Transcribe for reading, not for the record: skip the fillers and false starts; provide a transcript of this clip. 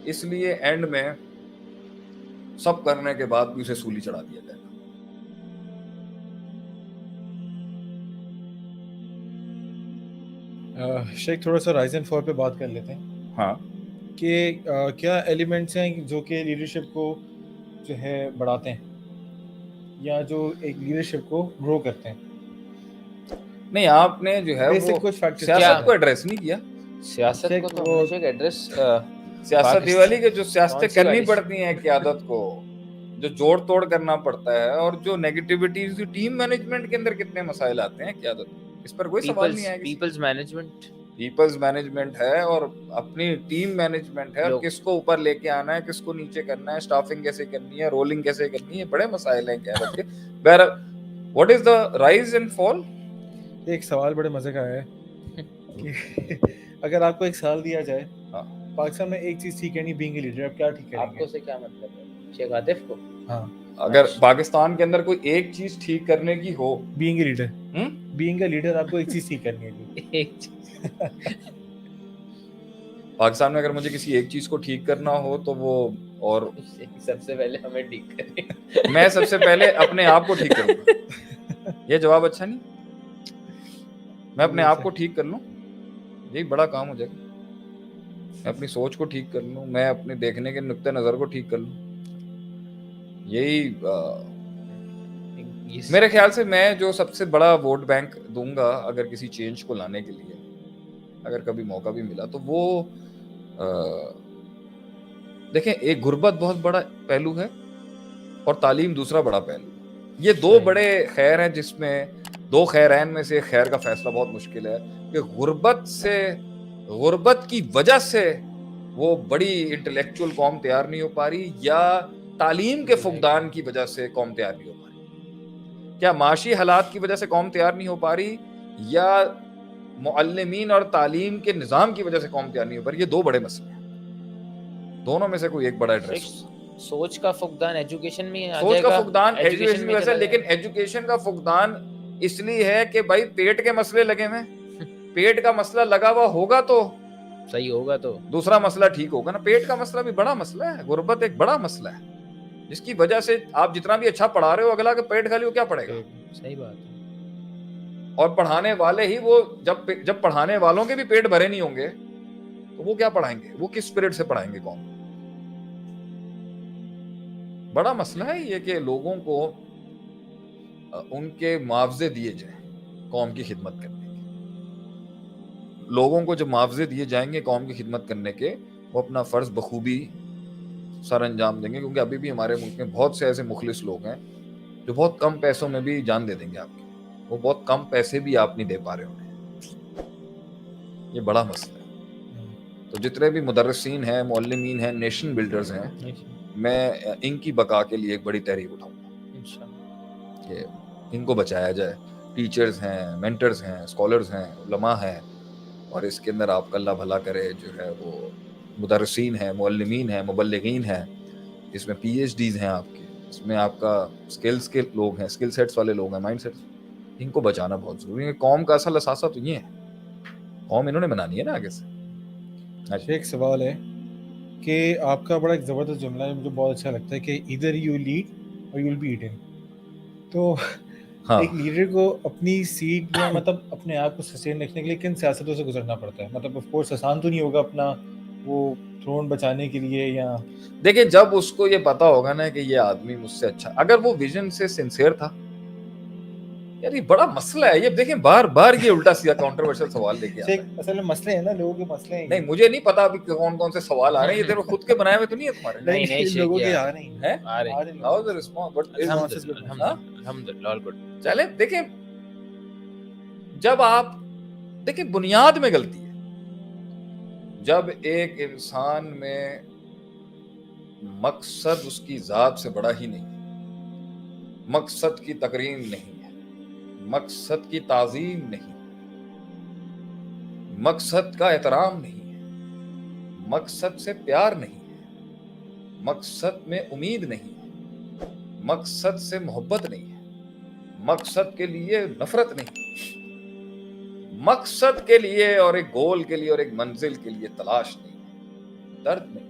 اس لیے اینڈ میں سب کرنے کے بعد بھی اسے سولی چڑھا دیا جائے گا. شیخ تھوڑا سا رائز اینڈ فال پہ بات کر لیتے ہیں. ہاں کہ کیا ایلیمنٹس ہیں جو کہ لیڈرشپ کو جو ہے بڑھاتے ہیں یا جو ایک لیڈرشپ کو گرو کرتے ہیں؟ نہیں آپ نے جو ہے وہ کچھ فیکٹر سیاست کو ایڈریس نہیں کیا. سیاست کو تو ہم نے ایڈریس سیاست یہ والی کہ جو سیاستیں کون سی کرنی والی؟ پڑتی ہیں قیادت کو، جو جوڑ توڑ کرنا پڑتا ہے، اور جو نیگیٹیوٹیز ٹیم مینجمنٹ کے اندر کتنے مسائل آتے ہیں قیادت کو، اس پر کوئی سوال نہیں آئے گا. پیپلز مینجمنٹ، پیپلز مینجمنٹ ہے اور اپنی ٹیم مینجمنٹ ہے، اور کس کو اوپر لے کے آنا ہے، کس کو نیچے کرنا ہے، اسٹافنگ کیسے کرنی ہے، رولنگ کیسے کرنی ہے، بڑے مسائل ہیں قیادت کے. بہرحال what is the rise and fall. ایک سوال بڑے مزے کا ہے کہ اگر آپ کو ایک سوال دیا جائے پاکستان میں ایک چیز ٹھیک کرنی بینگ اے لیڈر، آپ کیا ٹھیک کریں گے؟ آپ کو سے کیا مطلب ہے؟ شیخ عاطف کو؟ ہاں اگر پاکستان کے اندر کوئی ایک چیز ٹھیک کرنے کی ہو، being a leader, being a leader آپ کو ایک چیز ٹھیک کرنی ہے. ایک چیز پاکستان میں اگر مجھے کسی ایک چیز کو ٹھیک کرنا ہو تو وہ، اور سب سے پہلے ہمیں ٹھیک کریں، میں سب سے پہلے اپنے آپ کو ٹھیک کروں گا. یہ جواب اچھا نہیں؟ میں اپنے آپ کو ٹھیک کر لوں، یہی بڑا کام ہو جائے گا. میں اپنی سوچ کو ٹھیک کر لوں، میں اپنے دیکھنے کے نقطہ نظر کو ٹھیک کر لوں. یہی میرے خیال سے میں جو سب سے بڑا ووٹ بینک دوں گا اگر کسی چینج کو لانے کے لیے، اگر کبھی موقع بھی ملا تو وہ دیکھیں، ایک غربت بہت بڑا پہلو ہے اور تعلیم دوسرا بڑا پہلو ہے. یہ دو بڑے خیر ہیں جس میں دو خیرین میں سے خیر کا فیصلہ بہت مشکل ہے کہ غربت کی وجہ سے وہ بڑی انٹلیکچوئل قوم تیار نہیں ہو پا رہی، یا تعلیم کے فقدان کی وجہ سے قوم تیار نہیں ہو پا رہی. کیا معاشی حالات کی وجہ سے قوم تیار نہیں ہو پا رہی، یا معلمین اور تعلیم کے نظام کی وجہ سے قوم تیار نہیں ہو پا رہی؟ یہ دو بڑے مسئلے ہیں، دونوں میں سے کوئی ایک بڑا ایڈریس. سوچ کا فقدان ایجوکیشن میں آ سوچ جائے کا گا، فقدان ایجوکیشن کی وجہ سے، چلا لیکن ایجوکیشن کا فقدان اس لیے ہے کہ بھائی پیٹ کے مسئلے لگے ہوئے، پیٹ کا مسئلہ لگا ہوا ہوگا تو صحیح ہوگا، تو دوسرا مسئلہ ٹھیک ہوگا نا. پیٹ کا مسئلہ بھی بڑا مسئلہ ہے، غربت ایک بڑا مسئلہ ہے جس کی وجہ سے آپ جتنا بھی اچھا پڑھا رہے ہو، اگلا کے پیٹ خالی ہو کیا پڑھے گا. صحیح بات ہے. اور پڑھانے والے ہی وہ جب پڑھانے والوں کے بھی پیٹ بھرے نہیں ہوں گے تو وہ کیا پڑھائیں گے، وہ کس اسپرٹ سے پڑھائیں گے قوم. بڑا مسئلہ ہے یہ کہ لوگوں کو ان کے معاوضے دیے جائیں قوم کی خدمت کرنے کے. لوگوں کو جب معاوضے دیے جائیں گے قوم کی خدمت کرنے کے، وہ اپنا فرض بخوبی سر انجام دیں گے. کیونکہ ابھی بھی ہمارے ملک میں بہت سے ایسے مخلص لوگ ہیں جو بہت کم پیسوں میں بھی جان دے دیں گے آپ کی. وہ بہت کم پیسے بھی آپ نہیں دے پا رہے انہیں. یہ بڑا مسئلہ ہے. تو جتنے بھی مدرسین ہیں، معلمین ہیں، نیشن بلڈرز ہیں، میں ان کی بقا کے لیے ایک بڑی تحریک اٹھاؤں گا کہ ان کو بچایا جائے. ٹیچرز ہیں، مینٹرز ہیں، اسکالرز ہیں، علماء ہیں، اور اس کے اندر آپ کا اللہ بھلا کرے جو ہے وہ مدرسین ہیں، معلمین ہیں، مبلغین ہیں، اس میں پی ایچ ڈیز ہیں آپ کے، اس میں آپ کا اسکلز کے لوگ ہیں، اسکل سیٹس والے لوگ ہیں، مائنڈ سیٹس. ان کو بچانا بہت ضروری ہے. قوم کا اصل اثاثہ تو یہ ہے، قوم انہوں نے بنانی ہے نا آگے سے. ایک سوال ہے کہ آپ کا بڑا ایک زبردست جملہ ہے، مجھے بہت اچھا لگتا ہے کہ either you lead or you'll be eaten. تو ایک لیڈر کو اپنی سیٹ یا مطلب اپنے آپ کو سسٹین رکھنے کے لیے کن سیاستوں سے گزرنا پڑتا ہے؟ مطلب آف کورس آسان تو نہیں ہوگا اپنا وہ تھرون بچانے کے لیے. یا دیکھیں، جب اس کو یہ پتا ہوگا نا کہ یہ آدمی مجھ سے اچھا، اگر وہ ویژن سے سنسیئر تھا. یار یہ بڑا مسئلہ ہے. یہ دیکھیں بار بار یہ الٹا سیدھا کانٹروورشل سوال لے کے آتا ہے. اصل میں مسئلے ہیں نا، لوگوں کے مسئلے ہیں. نہیں مجھے نہیں پتا ابھی کون کون سے سوال آ رہے ہیں. یہ تیرے خود کے بنائے ہوئے تو نہیں ہے تمہارے؟ نہیں لوگوں کے آ رہے ہیں. الحمدللہ گڈ. چلیں دیکھیں، جب آپ دیکھیں بنیاد میں غلطی ہے. جب ایک انسان میں مقصد اس کی ذات سے بڑا ہی نہیں ہے، مقصد کی تقریم نہیں ہے، مقصد کی تعظیم نہیں، مقصد کا احترام نہیں ہے، مقصد سے پیار نہیں ہے، مقصد میں امید نہیں ہے، مقصد سے محبت نہیں ہے، مقصد کے لیے نفرت نہیں، مقصد کے لیے اور ایک گول کے لیے اور ایک منزل کے لیے تلاش نہیں، درد نہیں،